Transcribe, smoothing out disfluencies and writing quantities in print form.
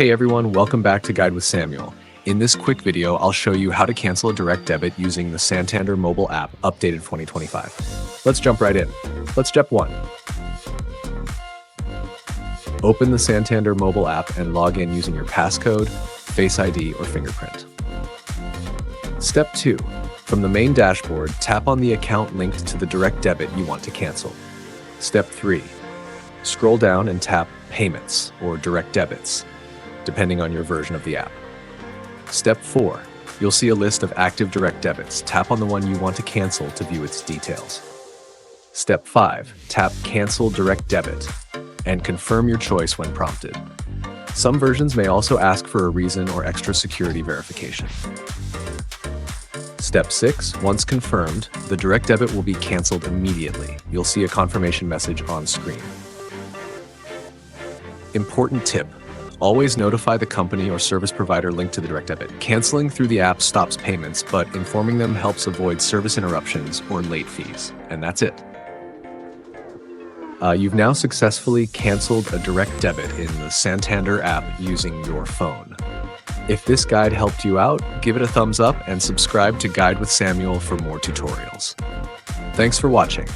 Hey everyone, welcome back to Guide with Samuel. In this quick video, I'll show you how to cancel a direct debit using the Santander mobile app updated 2025. Let's jump right in. Step 1. Open the Santander mobile app and log in using your passcode, Face ID, or fingerprint. Step 2. From the main dashboard, tap on the account linked to the direct debit you want to cancel. Step 3. Scroll down and tap Payments or Direct Debits, depending on your version of the app. Step 4. You'll see a list of active direct debits. Tap on the one you want to cancel to view its details. Step 5. Tap Cancel Direct Debit and confirm your choice when prompted. Some versions may also ask for a reason or extra security verification. Step 6. Once confirmed, the direct debit will be canceled immediately. You'll see a confirmation message on screen. Important tip: always notify the company or service provider linked to the direct debit. Canceling through the app stops payments, but informing them helps avoid service interruptions or late fees. And that's it. You've now successfully canceled a direct debit in the Santander app using your phone. If this guide helped you out, give it a thumbs up and subscribe to Guide with Samuel for more tutorials. Thanks for watching.